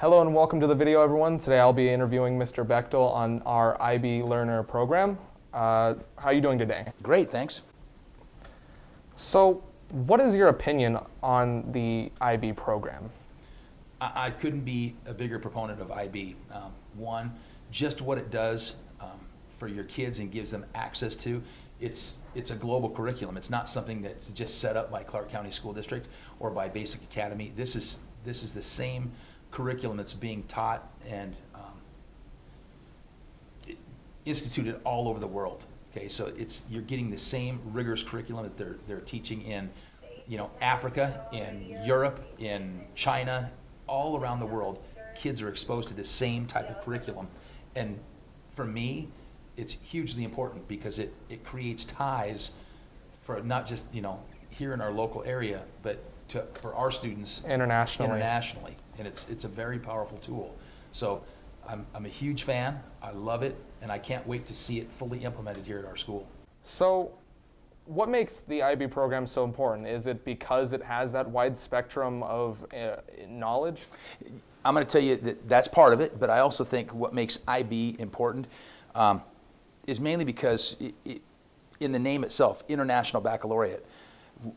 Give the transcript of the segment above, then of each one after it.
Hello and welcome to the video, everyone. Today I'll be interviewing Mr. Bechtel on our IB Learner program. How are you doing today? Great, thanks. So, what is your opinion on the IB program? I couldn't be a bigger proponent of IB. One, just what it does for your kids and gives them access to. It's a global curriculum. It's not something that's just set up by Clark County School District or by Basic Academy. This is the same curriculum that's being taught and instituted all over the world. Okay, so you're getting the same rigorous curriculum that they're teaching in, Africa, in Europe, in China, all around the world. Kids are exposed to the same type of curriculum, and for me, it's hugely important because it creates ties for not just here in our local area, but for our students internationally, and it's a very powerful tool. So I'm a huge fan. I love it, and I can't wait to see it fully implemented here at our school. So, what makes the IB program so important? Is it because it has that wide spectrum of knowledge? I'm going to tell you that's part of it, but I also think what makes IB important is mainly because in the name itself, International Baccalaureate,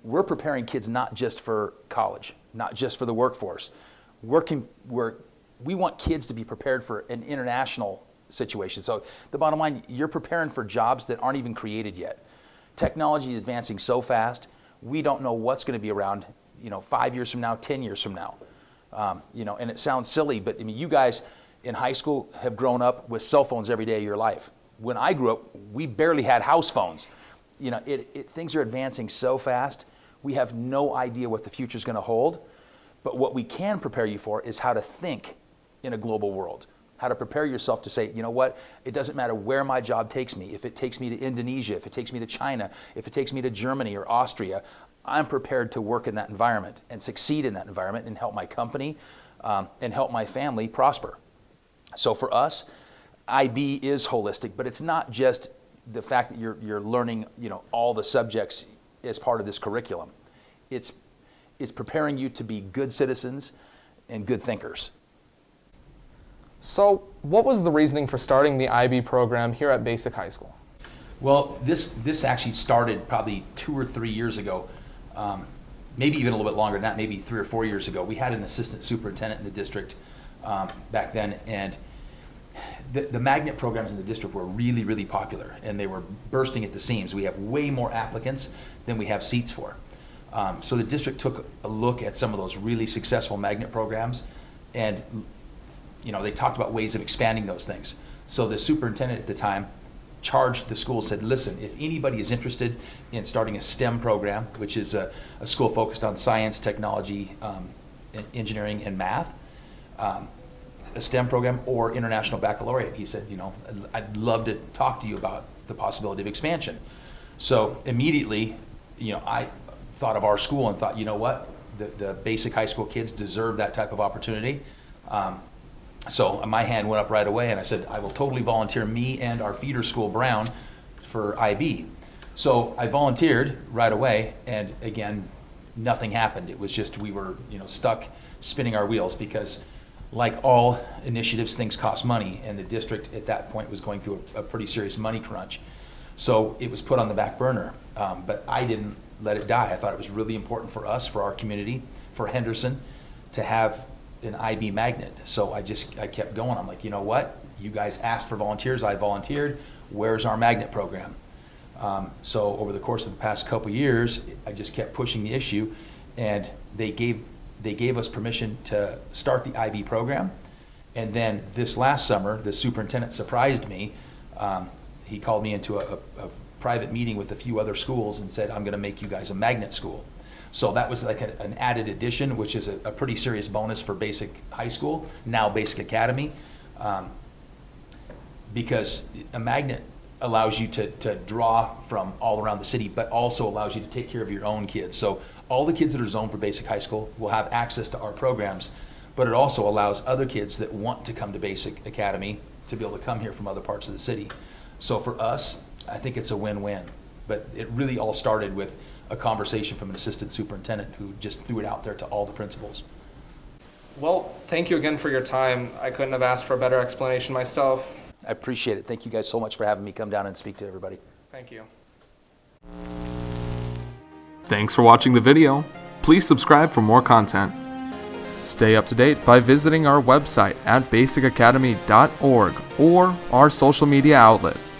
we're preparing kids not just for college, not just for the workforce. We want kids to be prepared for an international situation. So the bottom line, you're preparing for jobs that aren't even created yet. Technology is advancing so fast, we don't know what's going to be around 5 years from now, 10 years from now. And it sounds silly, but I mean, you guys in high school have grown up with cell phones every day of your life. When I grew up, we barely had house phones. Things are advancing so fast, we have no idea what the future is going to hold. But what we can prepare you for is how to think in a global world, how to prepare yourself to say, you know what, it doesn't matter where my job takes me. If it takes me to Indonesia, if it takes me to China, if it takes me to Germany or Austria, I'm prepared to work in that environment and succeed in that environment and help my company and help my family prosper. So for us, IB is holistic, but it's not just the fact that you're learning all the subjects as part of this curriculum. It's preparing you to be good citizens and good thinkers. So, what was the reasoning for starting the IB program here at Basic High School? Well, this actually started probably 2 or 3 years ago, maybe even a little bit longer than that, maybe 3 or 4 years ago. We had an assistant superintendent in the district back then, and the magnet programs in the district were really, really popular, and they were bursting at the seams. We have way more applicants than we have seats for. So the district took a look at some of those really successful magnet programs, and they talked about ways of expanding those things. So the superintendent at the time charged the school, said, listen, if anybody is interested in starting a STEM program, which is a school focused on science, technology, engineering, and math, a STEM program or International Baccalaureate, he said, I'd love to talk to you about the possibility of expansion. So immediately, I thought of our school and thought, you know what, the basic high school kids deserve that type of opportunity. So my hand went up right away, and I said, I will totally volunteer me and our feeder school, Brown, for IB. So I volunteered right away, and again, nothing happened. It was just we were stuck spinning our wheels because, like all initiatives, things cost money, and the district at that point was going through a pretty serious money crunch. So it was put on the back burner, but I didn't let it die. I thought it was really important for us, for our community, for Henderson, to have an IB magnet. So I kept going. I'm like, you know what? You guys asked for volunteers. I volunteered. Where's our magnet program? So over the course of the past couple years, I just kept pushing the issue, and they gave us permission to start the IB program. And then this last summer, the superintendent surprised me. He called me into a private meeting with a few other schools and said, I'm going to make you guys a magnet school. So that was like an added addition, which is a pretty serious bonus for Basic High School, now Basic Academy, because a magnet allows you to draw from all around the city, but also allows you to take care of your own kids. So all the kids that are zoned for Basic High School will have access to our programs, but it also allows other kids that want to come to Basic Academy to be able to come here from other parts of the city. So for us, I think it's a win-win. But it really all started with a conversation from an assistant superintendent who just threw it out there to all the principals. Well, thank you again for your time. I couldn't have asked for a better explanation myself. I appreciate it. Thank you guys so much for having me come down and speak to everybody. Thank you. Thanks for watching the video. Please subscribe for more content. Stay up to date by visiting our website at basicacademy.org or our social media outlets.